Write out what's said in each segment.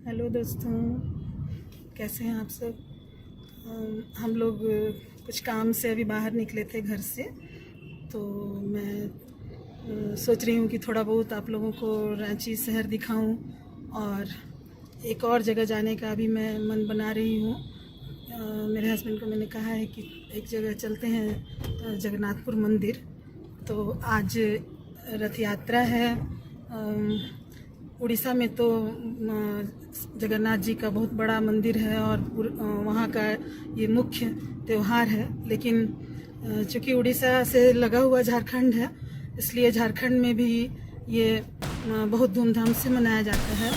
Hello दोस्तों, कैसे हैं आप सब। हम लोग कुछ काम से अभी बाहर निकले थे घर से, तो मैं सोच रही हूँ कि थोड़ा बहुत आप लोगों को रांची शहर दिखाऊं, और एक और जगह जाने का भी मैं मन बना रही हूँ। मेरे हस्बैंड को मैंने कहा है कि एक जगह चलते हैं, जगन्नाथपुर मंदिर। तो आज रथ यात्रा है। उड़ीसा में तो जगन्नाथ जी का बहुत बड़ा मंदिर है और वहाँ का ये मुख्य त्यौहार है। लेकिन चूँकि उड़ीसा से लगा हुआ झारखंड है, इसलिए झारखंड में भी ये बहुत धूमधाम से मनाया जाता है।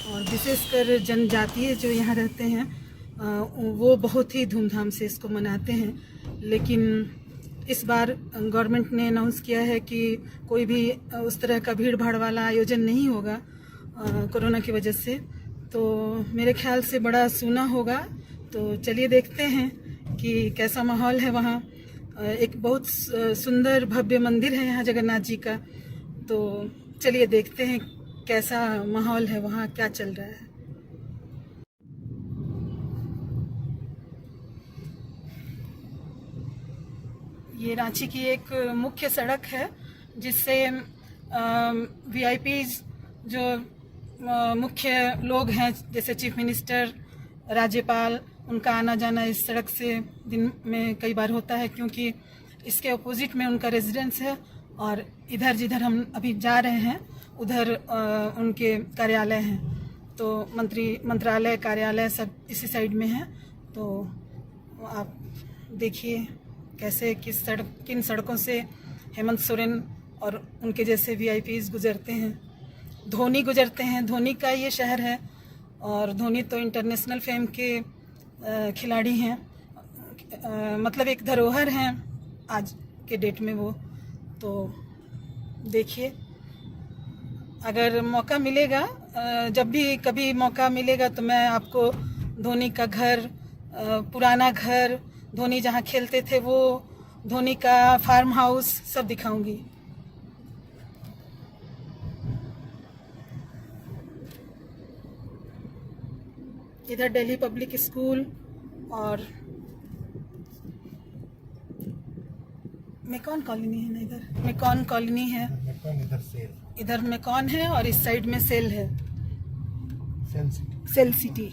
और विशेषकर जनजातीय जो यहाँ रहते हैं वो बहुत ही धूमधाम से इसको मनाते हैं। लेकिन इस बार गवर्नमेंट ने अनाउंस किया है कि कोई भी उस तरह का भीड़ भाड़ वाला आयोजन नहीं होगा कोरोना की वजह से। तो मेरे ख्याल से बड़ा सूना होगा। तो चलिए देखते हैं कि कैसा माहौल है वहाँ। एक बहुत सुंदर भव्य मंदिर है यहाँ जगन्नाथ जी का। तो चलिए देखते हैं कैसा माहौल है वहाँ, क्या चल रहा है। ये रांची की एक मुख्य सड़क है जिससे वीआईपीज जो मुख्य लोग हैं, जैसे चीफ मिनिस्टर, राज्यपाल, उनका आना जाना इस सड़क से दिन में कई बार होता है, क्योंकि इसके अपोजिट में उनका रेजिडेंस है। और इधर जिधर हम अभी जा रहे हैं उधर उनके कार्यालय हैं। तो मंत्रालय, कार्यालय सब इसी साइड में है। तो आप देखिए कैसे किन सड़कों से हेमंत सोरेन और उनके जैसे वीआईपीज गुजरते हैं। धोनी गुजरते हैं, धोनी का ये शहर है, और धोनी तो इंटरनेशनल फेम के खिलाड़ी हैं। मतलब एक धरोहर हैं आज के डेट में वो। तो देखिए, अगर मौका मिलेगा, जब भी कभी मौका मिलेगा, तो मैं आपको धोनी का घर, पुराना घर, धोनी जहाँ खेलते थे वो, धोनी का फार्म हाउस सब दिखाऊंगी। इधर दिल्ली पब्लिक स्कूल, और मेकॉन कॉलोनी है ना, इधर मेकॉन कॉलोनी है। इधर सेल, इधर मेकॉन है और इस साइड में सेल है, सेल सिटी।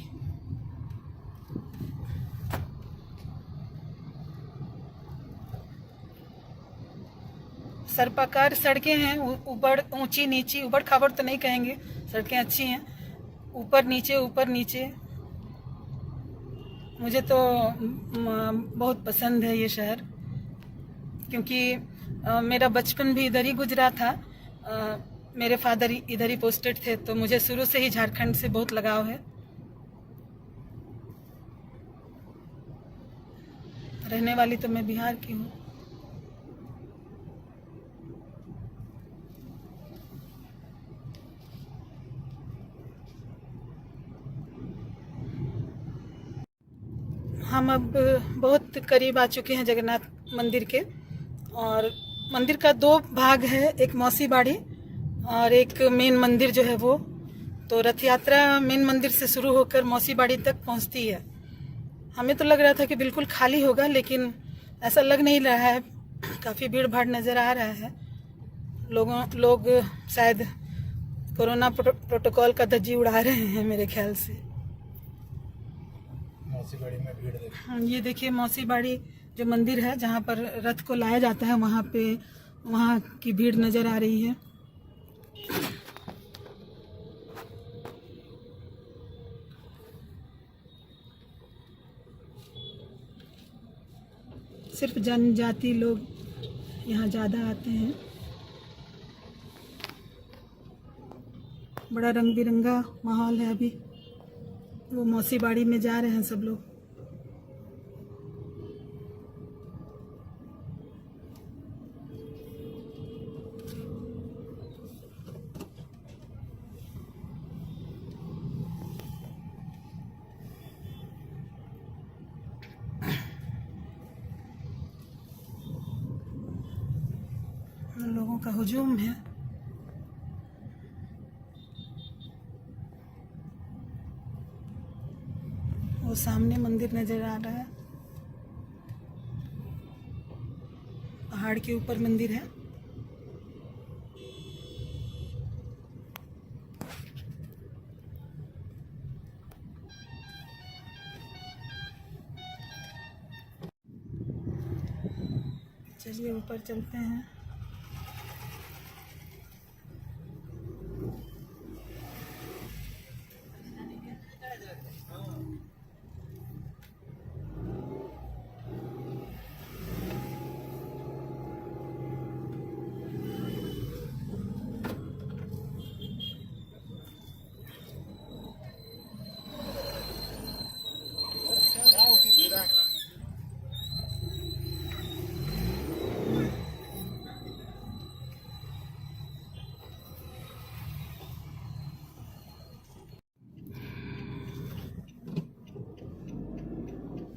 सर्पाकार सड़कें हैं, ऊपर ऊंची नीची, ऊबड़ खाबड़ तो नहीं कहेंगे, सड़कें अच्छी हैं, ऊपर नीचे ऊपर नीचे। मुझे तो बहुत पसंद है ये शहर, क्योंकि मेरा बचपन भी इधर ही गुजरा था। मेरे फादर इधर ही पोस्टेड थे, तो मुझे शुरू से ही झारखंड से बहुत लगाव है। रहने वाली तो मैं बिहार की हूँ। हम अब बहुत करीब आ चुके हैं जगन्नाथ मंदिर के। और मंदिर का दो भाग है, एक मौसी बाड़ी और एक मेन मंदिर जो है वो। तो रथ यात्रा मेन मंदिर से शुरू होकर मौसी बाड़ी तक पहुंचती है। हमें तो लग रहा था कि बिल्कुल खाली होगा, लेकिन ऐसा लग नहीं रहा है। काफ़ी भीड़ भाड़ नज़र आ रहा है। लोग शायद कोरोना प्रोटोकॉल का धज्जी उड़ा रहे हैं मेरे ख्याल से। मौसी बाड़ी में भीड़ देखिए। ये देखिए मौसी बाड़ी जो मंदिर है जहाँ पर रथ को लाया जाता है, वहाँ की भीड़ नज़र आ रही है। सिर्फ जनजाति लोग यहाँ ज़्यादा आते हैं। बड़ा रंग बिरंगा माहौल है। अभी वो मौसी बाड़ी में जा रहे हैं सब लोग। लोगों का हुजूम है। वो सामने मंदिर नजर आ रहा है, पहाड़ के ऊपर मंदिर है। चलिए ऊपर चलते हैं।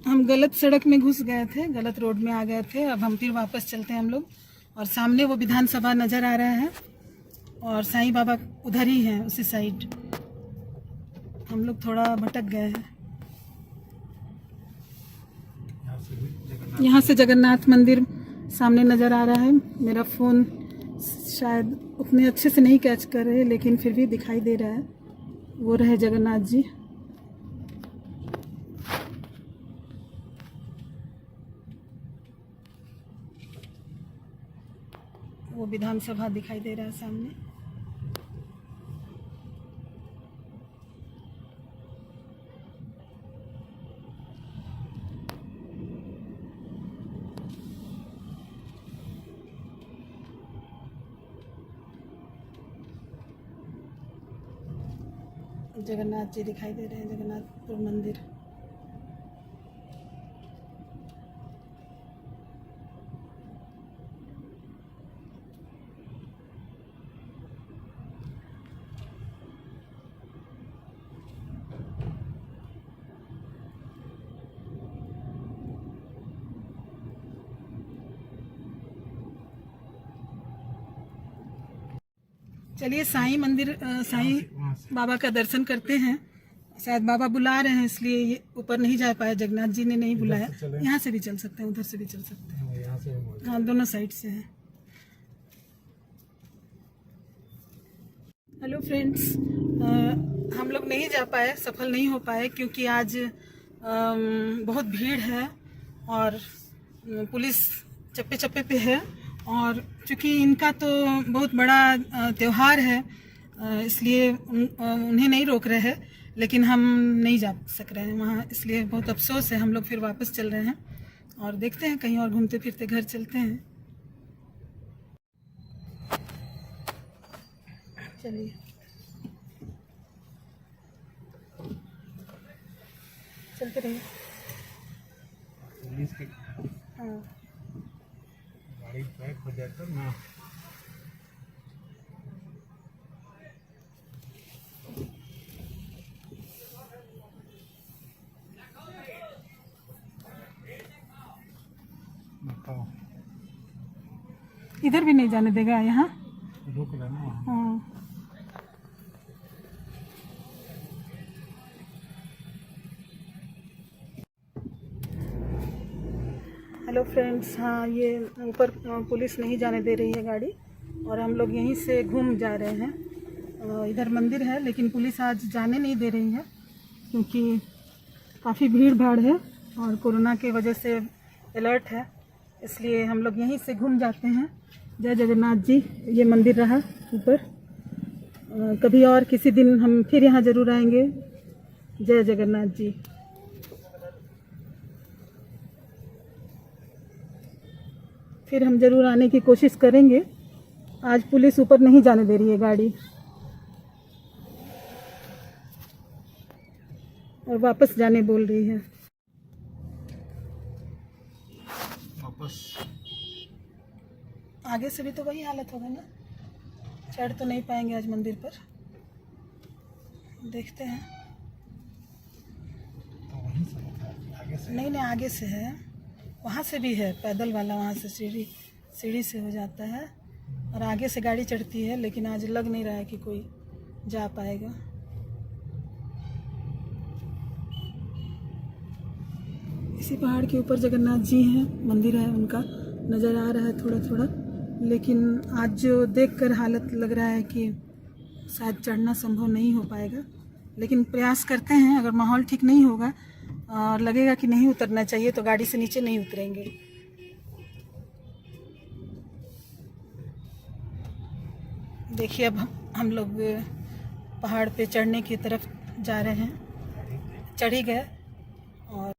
हम गलत सड़क में घुस गए थे, गलत रोड में आ गए थे। अब हम फिर वापस चलते हैं हम लोग। और सामने वो विधानसभा नजर आ रहा है और साईं बाबा उधर ही हैं, उसी साइड। हम लोग थोड़ा भटक गए हैं। यहाँ से जगन्नाथ मंदिर सामने नजर आ रहा है। मेरा फ़ोन शायद उतने अच्छे से नहीं कैच कर रहे, लेकिन फिर भी दिखाई दे रहा है। वो रहे जगन्नाथ जी। वो विधानसभा दिखाई दे रहा है सामने। जगन्नाथ जी दिखाई दे रहे हैं, जगन्नाथपुर मंदिर। चलिए साईं मंदिर, साईं बाबा का दर्शन करते हैं। शायद बाबा बुला रहे हैं, इसलिए ये ऊपर नहीं जा पाया। जगन्नाथ जी ने नहीं बुलाया। यहाँ से भी चल सकते हैं, उधर से भी चल सकते हैं। यहाँ से हाँ, दोनों साइड से है। हेलो फ्रेंड्स, हम लोग नहीं जा पाए, सफल नहीं हो पाए, क्योंकि आज बहुत भीड़ है और पुलिस चप्पे चप्पे पे है। और चूँकि इनका तो बहुत बड़ा त्यौहार है, इसलिए उन्हें नहीं रोक रहे हैं, लेकिन हम नहीं जा सक रहे हैं वहाँ, इसलिए बहुत अफसोस है। हम लोग फिर वापस चल रहे हैं और देखते हैं कहीं और घूमते फिरते घर चलते हैं। चलिए चलते रहिए। पुलिस की हाँ, गाड़ी पैक हो जाए तो ना। बताओ, इधर भी नहीं जाने देगा यहाँ। रुक लेना वहाँ। हाँ, हेलो फ्रेंड्स, हाँ ये ऊपर पुलिस नहीं जाने दे रही है गाड़ी, और हम लोग यहीं से घूम जा रहे हैं। इधर मंदिर है, लेकिन पुलिस आज जाने नहीं दे रही है, क्योंकि काफ़ी भीड़ भाड़ है और कोरोना की वजह से अलर्ट है, इसलिए हम लोग यहीं से घूम जाते हैं। जय जगन्नाथ जी। ये मंदिर रहा ऊपर। कभी और किसी दिन हम फिर यहाँ ज़रूर आएंगे। जय जगन्नाथ जी। फिर हम ज़रूर आने की कोशिश करेंगे। आज पुलिस ऊपर नहीं जाने दे रही है गाड़ी, और वापस जाने बोल रही है। वापस आगे से भी तो वही हालत होगा ना, चढ़ तो नहीं पाएंगे आज मंदिर पर। देखते हैं। तो वहीं से होता है, आगे से नहीं, आगे से है, वहाँ से भी है पैदल वाला, वहाँ से सीढ़ी से हो जाता है, और आगे से गाड़ी चढ़ती है, लेकिन आज लग नहीं रहा है कि कोई जा पाएगा। इसी पहाड़ के ऊपर जगन्नाथ जी हैं, मंदिर है उनका, नज़र आ रहा है थोड़ा थोड़ा। लेकिन आज जो देखकर हालत लग रहा है कि शायद चढ़ना संभव नहीं हो पाएगा, लेकिन प्रयास करते हैं। अगर माहौल ठीक नहीं होगा और लगेगा कि नहीं उतरना चाहिए तो गाड़ी से नीचे नहीं उतरेंगे। देखिए अब हम लोग पहाड़ पे चढ़ने की तरफ जा रहे हैं, चढ़ ही गए। और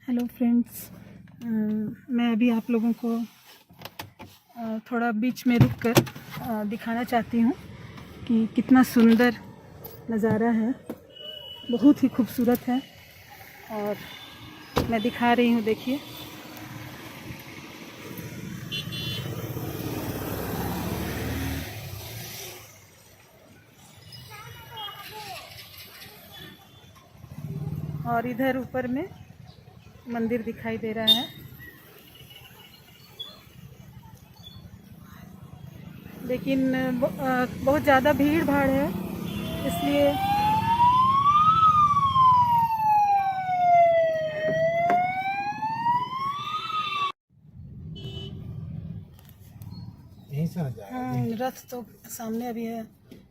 हेलो फ्रेंड्स, मैं अभी आप लोगों को थोड़ा बीच में रुककर दिखाना चाहती हूँ कि कितना सुंदर नज़ारा है, बहुत ही खूबसूरत है। और मैं दिखा रही हूँ, देखिए। और इधर ऊपर में मंदिर दिखाई दे रहा है, लेकिन बहुत ज़्यादा भीड़ भाड़ है, इसलिए यहीं से ना जाए। रथ तो सामने अभी है,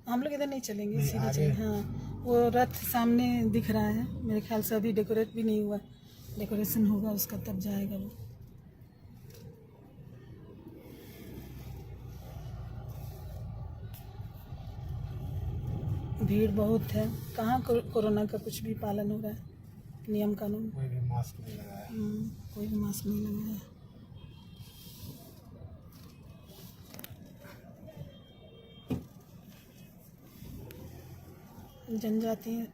हम लोग इधर नहीं चलेंगे, सीधे चलेंगे। हाँ, वो रथ सामने दिख रहा है, मेरे ख्याल से अभी डेकोरेट भी नहीं हुआ, डेकोरेशन होगा उसका तब जाएगा वो। भीड़ बहुत है, कहाँ कोरोना का कुछ भी पालन हो रहा है, नियम कानून। कोई भी मास्क नहीं लगाया। कोई भी मास्क नहीं लगाया। जनजातीय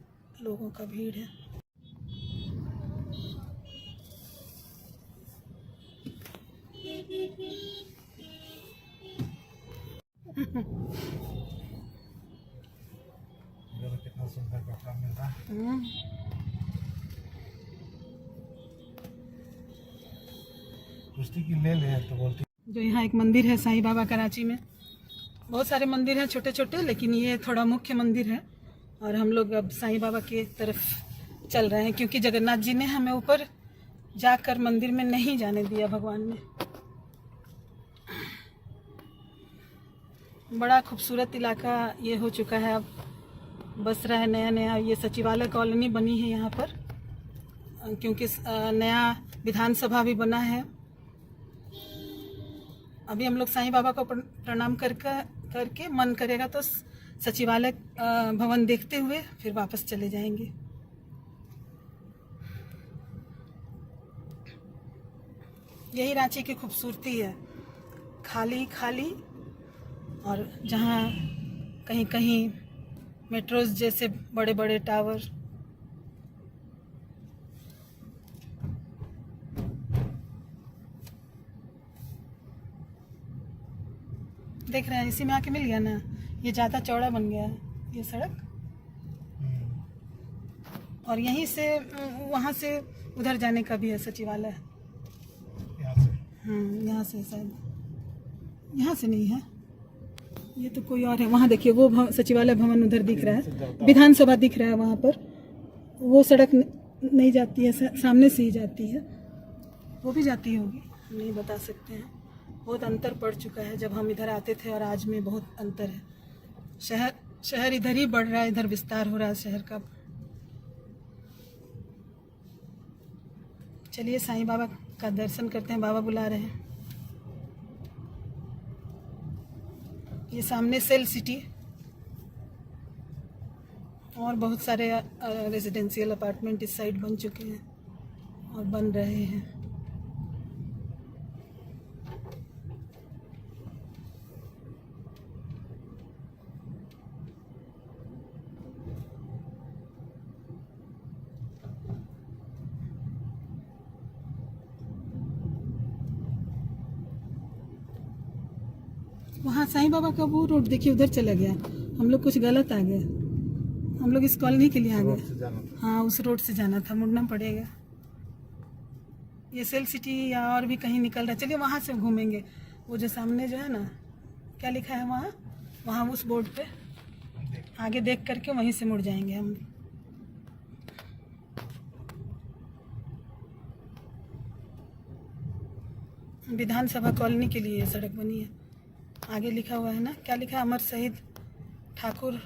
लोगों का भीड़ है। कितना सुंदर कपड़ा मिल रहा है। पूछती कि ले ले तो बोलती। जो यहाँ एक मंदिर है साईं बाबा, कराची में बहुत सारे मंदिर हैं छोटे छोटे, लेकिन ये थोड़ा मुख्य मंदिर है। और हम लोग अब साईं बाबा की तरफ चल रहे हैं, क्योंकि जगन्नाथ जी ने हमें ऊपर जाकर मंदिर में नहीं जाने दिया, भगवान ने। बड़ा खूबसूरत इलाका ये हो चुका है, अब बस रहा है नया नया। ये सचिवालय कॉलोनी बनी है यहाँ पर, क्योंकि नया विधानसभा भी बना है। अभी हम लोग साईं बाबा को प्रणाम करके मन करेगा तो सचिवालय भवन देखते हुए फिर वापस चले जाएंगे। यही रांची की खूबसूरती है, खाली खाली, और जहाँ कहीं कहीं मेट्रोज जैसे बड़े बड़े टावर। देख रहे हैं, इसी में आके मिल गया ना, ये ज़्यादा चौड़ा बन गया है ये सड़क। और यहीं से वहाँ से उधर जाने का भी है सचिवालय। यहाँ से शायद, यहाँ से नहीं है, ये तो कोई और है। वहाँ देखिए वो सचिवालय भवन उधर दिख रहा है, विधानसभा दिख रहा है वहाँ पर। वो सड़क नहीं जाती है, सामने से ही जाती है, वो भी जाती होगी, नहीं बता सकते हैं। बहुत अंतर पड़ चुका है, जब हम इधर आते थे और आज में बहुत अंतर है। शहर इधर ही बढ़ रहा है, इधर विस्तार हो रहा है शहर का। चलिए साईं बाबा का दर्शन करते हैं, बाबा बुला रहे हैं। ये सामने सेल सिटी और बहुत सारे रेजिडेंशियल अपार्टमेंट इस साइड बन चुके हैं और बन रहे हैं। वहाँ साईं बाबा का वो रोड देखिए, उधर चला गया। हम लोग कुछ गलत आ गए, हम लोग इस कॉलोनी के लिए आ गए। हाँ, उस रोड से जाना था, मुड़ना पड़ेगा। ये सेल सिटी या और भी कहीं निकल रहा है। चलिए वहाँ से घूमेंगे, वो जो सामने जो है ना, क्या लिखा है वहाँ, वहाँ उस बोर्ड पे आगे देख करके वहीं से मुड़ जाएंगे हम। विधानसभा कॉलोनी के लिए ये सड़क बनी है। आगे लिखा हुआ है ना, क्या लिखा है, अमर शहीद ठाकुर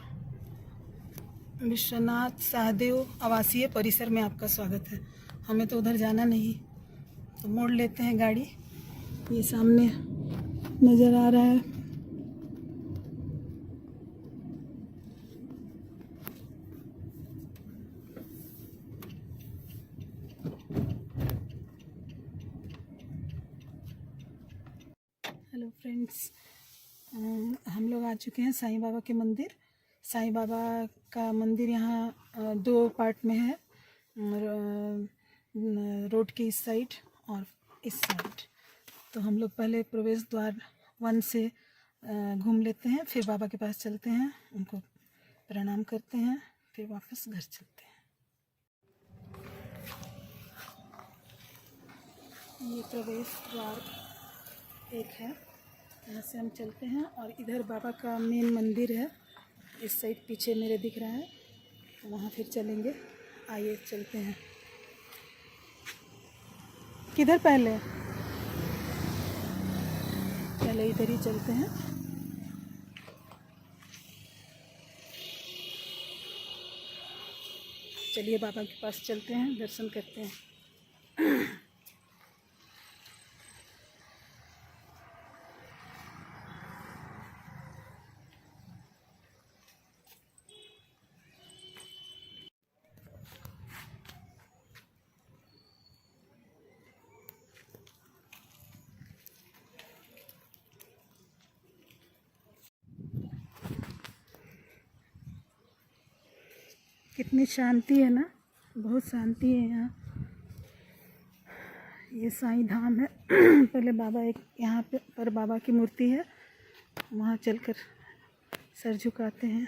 विश्वनाथ सहदेव आवासीय परिसर में आपका स्वागत है। हमें तो उधर जाना नहीं, तो मोड़ लेते हैं गाड़ी। ये सामने नज़र आ रहा है। हेलो फ्रेंड्स, हम लोग आ चुके हैं साईं बाबा के मंदिर। साईं बाबा का मंदिर यहाँ 2 पार्ट में है, रोड की इस साइड और इस साइड। तो हम लोग पहले प्रवेश द्वार 1 से घूम लेते हैं, फिर बाबा के पास चलते हैं, उनको प्रणाम करते हैं, फिर वापस घर चलते हैं। ये प्रवेश द्वार 1 है, यहाँ से हम चलते हैं और इधर बाबा का मेन मंदिर है, इस साइड पीछे मेरे दिख रहा है, तो वहाँ फिर चलेंगे। आइए चलते हैं। किधर पहले इधर ही चलते हैं। चलिए बाबा के पास चलते हैं, दर्शन करते हैं। कितनी शांति है ना, बहुत शांति है यहाँ। ये साईं धाम है। पहले बाबा एक यहाँ पर बाबा की मूर्ति है, वहाँ चलकर सर झुकाते हैं।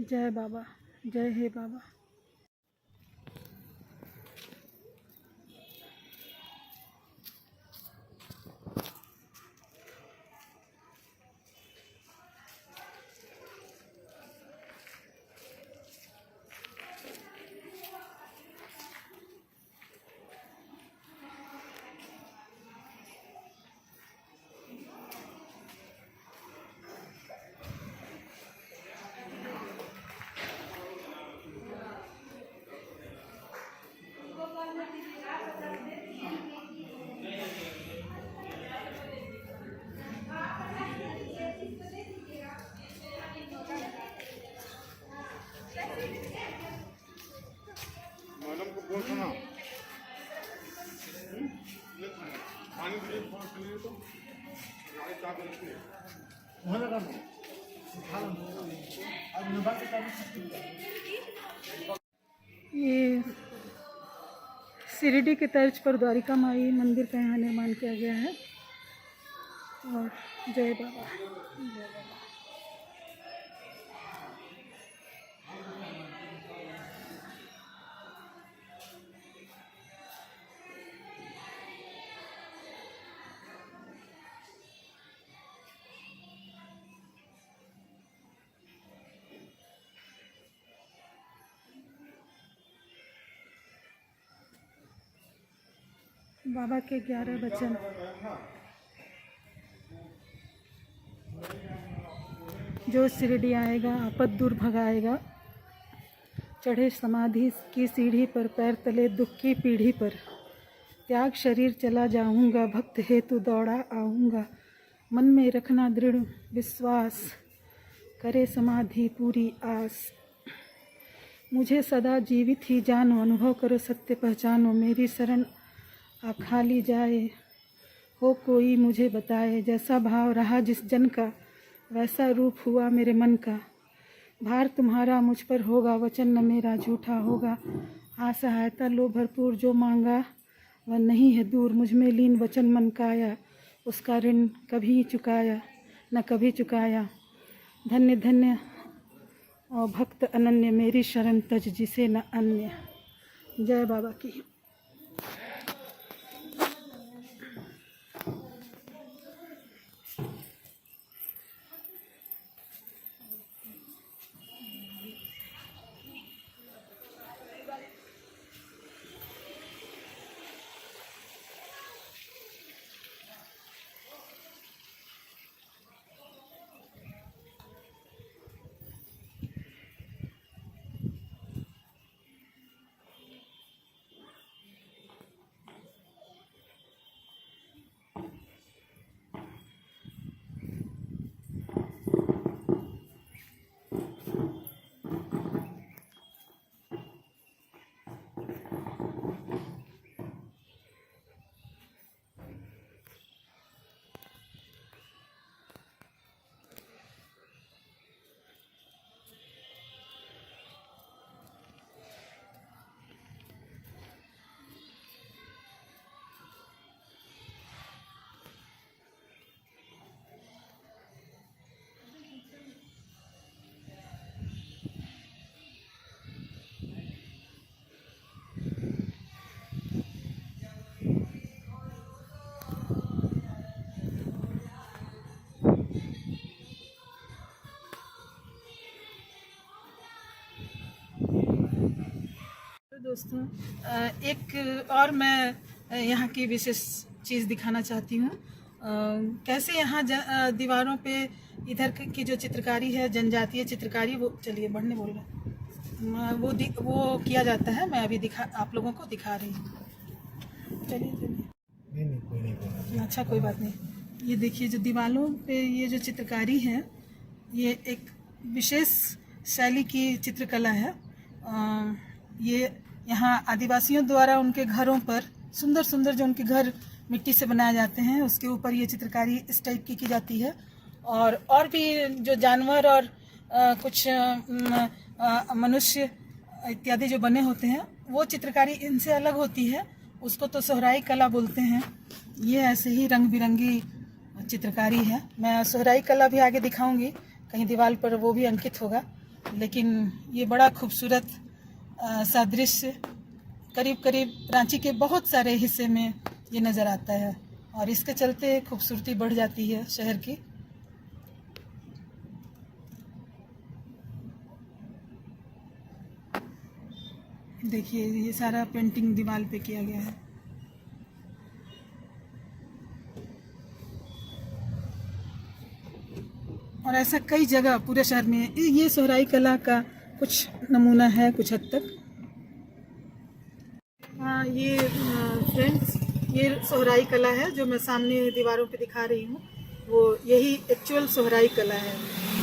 जय बाबा, जय हे बाबा। मैडम को बोल सुना पानी दीजिए, फोन सुनिए तो गाड़ी चाबी रखिए वहाँ लगा दो। ये शिरडी के तर्ज पर द्वारिका माई मंदिर का यहाँ निर्माण किया गया है। और जय बाबा, जय बाबा। बाबा के 11 वचन। जो शिरडी आएगा आपद दूर भगाएगा, चढ़े समाधि की सीढ़ी पर, पैर तले दुख की पीढ़ी पर, त्याग शरीर चला जाऊंगा, भक्त हेतु दौड़ा आऊँगा, मन में रखना दृढ़ विश्वास, करे समाधि पूरी आस, मुझे सदा जीवित ही जानो, अनुभव करो सत्य पहचानो, मेरी शरण आ खाली जाए, हो कोई मुझे बताए, जैसा भाव रहा जिस जन का, वैसा रूप हुआ मेरे मन का, भार तुम्हारा मुझ पर होगा, वचन न मेरा झूठा होगा, असहायता लो भरपूर, जो मांगा वह नहीं है दूर, मुझ में लीन वचन मन काया, उसका ऋण कभी चुकाया न कभी चुकाया, धन्य धन्य और भक्त अनन्य मेरी शरण तज जिसे न अन्य। जय बाबा की। दोस्तों, एक और मैं यहाँ की विशेष चीज़ दिखाना चाहती हूँ। कैसे यहाँ दीवारों पे इधर की जो चित्रकारी है, जनजातीय चित्रकारी, वो चलिए बढ़ने बोल रहे वो किया जाता है। मैं अभी आप लोगों को दिखा रही हूँ। चलिए नहीं, अच्छा कोई बात नहीं। ये देखिए जो दीवारों पे ये जो चित्रकारी है, ये एक विशेष शैली की चित्रकला है। ये यहाँ आदिवासियों द्वारा उनके घरों पर सुंदर सुंदर जो उनके घर मिट्टी से बनाए जाते हैं, उसके ऊपर ये चित्रकारी इस टाइप की जाती है। और भी जो जानवर और कुछ मनुष्य इत्यादि जो बने होते हैं, वो चित्रकारी इनसे अलग होती है। उसको तो सोहराई कला बोलते हैं। ये ऐसे ही रंग बिरंगी चित्रकारी है। मैं सोहराई कला भी आगे दिखाऊंगी, कहीं दीवार पर वो भी अंकित होगा। लेकिन ये बड़ा खूबसूरत सादृश्य करीब करीब रांची के बहुत सारे हिस्से में ये नज़र आता है, और इसके चलते खूबसूरती बढ़ जाती है शहर की। देखिए ये सारा पेंटिंग दीवार पे किया गया है। और ऐसा कई जगह पूरे शहर में ये सोहराई कला का कुछ नमूना है, कुछ हद तक। हाँ, ये फ्रेंड्स, ये सोहराई कला है जो मैं सामने दीवारों पे दिखा रही हूँ। वो यही एक्चुअल सोहराई कला है,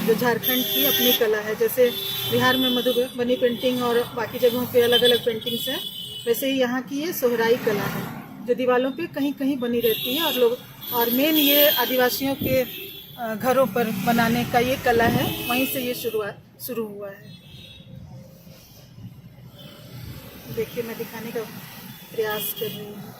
जो झारखंड की अपनी कला है। जैसे बिहार में मधुबनी पेंटिंग और बाकी जगहों पे अलग अलग पेंटिंग्स हैं, वैसे ही यहाँ की ये सोहराई कला है जो दीवारों पे कहीं कहीं बनी रहती है। और मेन ये आदिवासियों के घरों पर बनाने का ये कला है, वहीं से ये शुरू हुआ है। देखिए मैं दिखाने का प्रयास कर रही हूँ।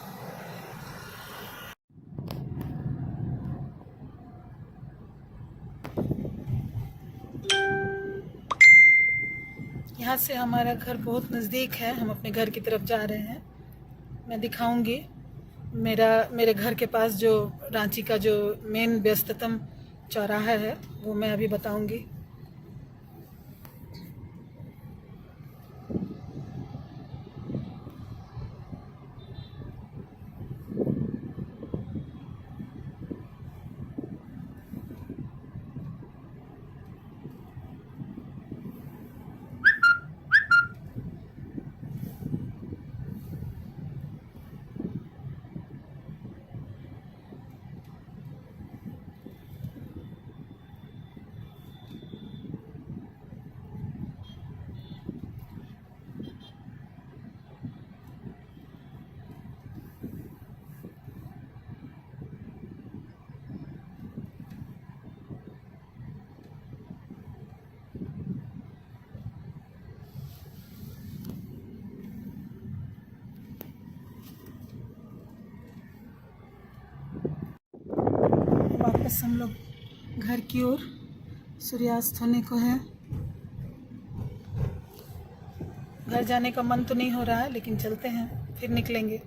यहाँ से हमारा घर बहुत नज़दीक है, हम अपने घर की तरफ जा रहे हैं। मैं दिखाऊंगी मेरे घर के पास जो रांची का जो मेन व्यस्ततम चौराहा है, वो मैं अभी बताऊंगी। वापस हम लोग घर की ओर, सूर्यास्त होने को है। घर जाने का मन तो नहीं हो रहा है, लेकिन चलते हैं, फिर निकलेंगे।